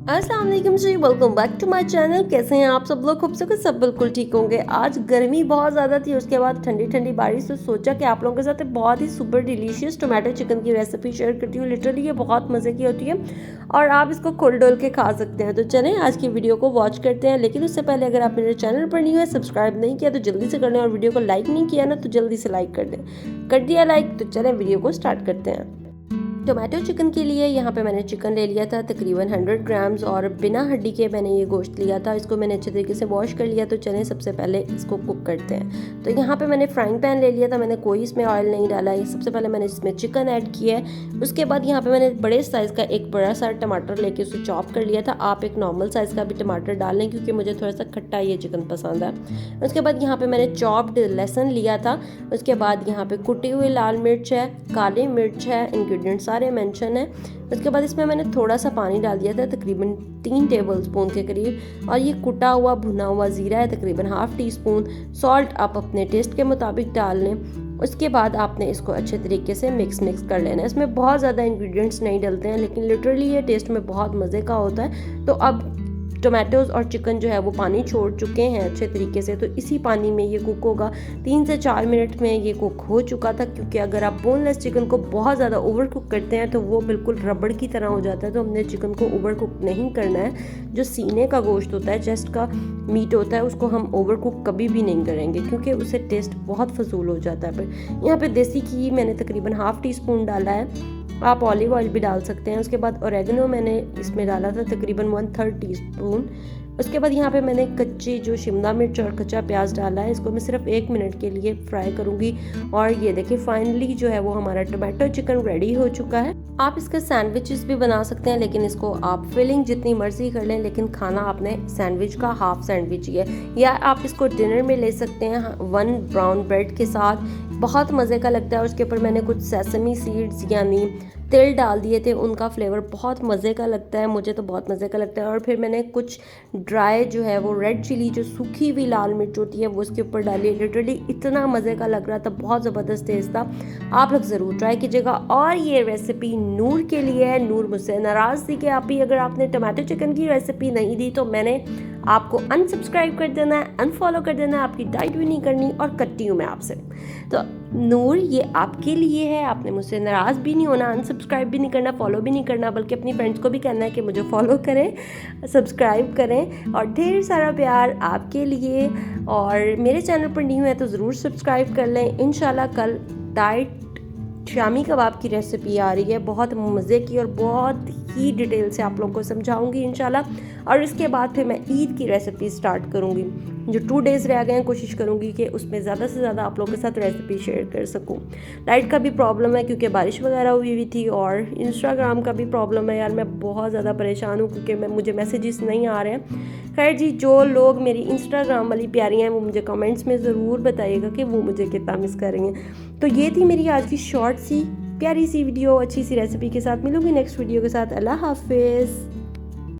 अस्सलाम वालेकुम जी, welcome back to my channel. कैसे हैं आप सब लोग? खूब से सब बिल्कुल ठीक होंगे। आज गर्मी बहुत ज़्यादा थी, उसके बाद ठंडी ठंडी बारिश, तो सोचा कि आप लोगों के साथ एक बहुत ही सुपर डिलीशियस टोमेटो चिकन की रेसिपी शेयर करती हूँ। लिटरली ये बहुत मज़े की होती है और आप इसको खोल डोल के खा सकते हैं। तो चलें आज की वीडियो को वॉच करते हैं, लेकिन उससे पहले अगर आप मेरे चैनल पर नहीं हुए, सब्सक्राइब नहीं किया तो जल्दी से कर लें, और वीडियो को लाइक नहीं किया ना तो जल्दी से लाइक कर दें। कर दिया लाइक तो चलें वीडियो को स्टार्ट करते हैं। टोमेटो चिकन के लिए यहाँ पे मैंने चिकन ले लिया था तकरीबन 100 ग्राम्स, और बिना हड्डी के मैंने ये गोश्त लिया था। इसको मैंने अच्छे तरीके से वॉश कर लिया। तो चलें सबसे पहले इसको कुक करते हैं। तो यहाँ पे मैंने फ्राइंग पैन ले लिया था, मैंने कोई इसमें ऑयल नहीं डाला है। सबसे पहले मैंने इसमें चिकन ऐड किया है। उसके बाद यहाँ पे मैंने बड़े साइज़ का एक बड़ा सा टमाटर लेके उसे चॉप कर लिया था। आप एक नॉर्मल साइज़ का भी टमाटर डाल लें, क्योंकि मुझे थोड़ा सा खट्टा ये चिकन पसंद है। उसके बाद यहाँ पे मैंने चॉप्ड लहसुन लिया था। उसके बाद यहाँ पे कुटी हुई लाल मिर्च है, काली मिर्च है, इंग्रेडिएंट सारे मेंशन है। उसके बाद इसमें मैंने थोड़ा सा पानी डाल दिया था, तकरीबन 3 टेबलस्पून के करीब, और ये कुटा हुआ भुना हुआ ज़ीरा है तकरीबन ½ टीस्पून। सॉल्ट आप अपने टेस्ट के मुताबिक डाल लें। उसके बाद आपने इसको अच्छे तरीके से मिक्स कर लेना है। इसमें बहुत ज़्यादा इंग्रेडिएंट्स नहीं डलते हैं, लेकिन लिटरली ये टेस्ट में बहुत मज़े का होता है। तो अब टोमेटोज़ और चिकन जो है वो पानी छोड़ चुके हैं अच्छे तरीके से, तो इसी पानी में ये कुक होगा। 3 से 4 मिनट में ये कुक हो चुका था, क्योंकि अगर आप बोनलेस चिकन को बहुत ज़्यादा ओवर कुक करते हैं तो वो बिल्कुल रबड़ की तरह हो जाता है। तो हमने चिकन को ओवर कुक नहीं करना है। जो सीने का गोश्त होता है, चेस्ट का मीट होता है, उसको हम ओवर कुक कभी भी नहीं करेंगे, क्योंकि उससे टेस्ट बहुत फजूल हो जाता है। फिर यहाँ पर देसी घी मैंने तकरीबन ½ टीस्पून डाला है। आप ऑलिव ऑयल भी डाल सकते हैं। उसके बाद ओरेगनो मैंने इसमें डाला था तकरीबन 1/3 टीस्पून। उसके बाद यहाँ पे मैंने कच्ची जो शिमला मिर्च और कच्चा प्याज डाला है। इसको मैं सिर्फ 1 मिनट के लिए फ्राई करूँगी। और ये देखिए फाइनली जो है वो हमारा टोमेटो चिकन रेडी हो चुका है। आप इसके सैंडविचेस भी बना सकते हैं, लेकिन इसको आप फिलिंग जितनी मर्जी कर लें, लेकिन खाना आपने सैंडविच का हाफ सैंडविच ही है। या आप इसको डिनर में ले सकते हैं 1 ब्राउन ब्रेड के साथ, बहुत मज़े का लगता है। उसके ऊपर मैंने कुछ सेसमी सीड्स यानी तिल डाल दिए थे, उनका फ्लेवर बहुत मज़े का लगता है, मुझे तो बहुत मज़े का लगता है। और फिर मैंने कुछ ड्राई जो है वो रेड चिली, जो सूखी हुई लाल मिर्च होती है, वो उसके ऊपर डाली। लिटरली इतना मज़े का लग रहा था, बहुत ज़बरदस्त टेस्ट था। आप लोग ज़रूर ट्राई कीजिएगा। और ये रेसिपी नूर के लिए है। नूर मुझसे नाराज़ थी कि आप ही अगर आपने टमाटो चिकन की रेसिपी नहीं दी तो मैंने आपको अनसब्सक्राइब कर देना है, अनफॉलो कर देना है, आपकी डाइट भी नहीं करनी, और कट्टी हूँ मैं आपसे। तो नूर ये आपके लिए है, आपने मुझसे नाराज़ भी नहीं होना, अनसब्सक्राइब भी नहीं करना, फॉलो भी नहीं करना, बल्कि अपनी फ्रेंड्स को भी कहना है कि मुझे फॉलो करें, सब्सक्राइब करें, और ढेर सारा प्यार आपके लिए। और मेरे चैनल पर नहीं हुआ है तो ज़रूर सब्सक्राइब कर लें। इंशाल्लाह कल डाइट शामी कबाब की रेसिपी आ रही है, बहुत मज़े की, और बहुत ही डिटेल से आप लोगों को समझाऊंगी इंशाल्लाह। और इसके बाद फिर मैं ईद की रेसिपी स्टार्ट करूंगी। जो 2 डेज़ रह गए हैं, कोशिश करूंगी कि उसमें ज़्यादा से ज़्यादा आप लोगों के साथ रेसिपी शेयर कर सकूं। लाइट का भी प्रॉब्लम है, क्योंकि बारिश वगैरह हुई थी, और इंस्टाग्राम का भी प्रॉब्लम है। यार मैं बहुत ज़्यादा परेशान हूँ, क्योंकि मुझे मैसेजेस नहीं आ रहे हैं। खैर जी, जो लोग मेरी इंस्टाग्राम वाली प्यारी हैं वो मुझे कमेंट्स में ज़रूर बताइएगा कि वो मुझे कितना मिस करेंगे। तो ये थी मेरी आज की शॉर्ट सी प्यारी सी वीडियो, अच्छी सी रेसिपी के साथ। मिलूंगी नेक्स्ट वीडियो के साथ। अल्लाह हाफिज़।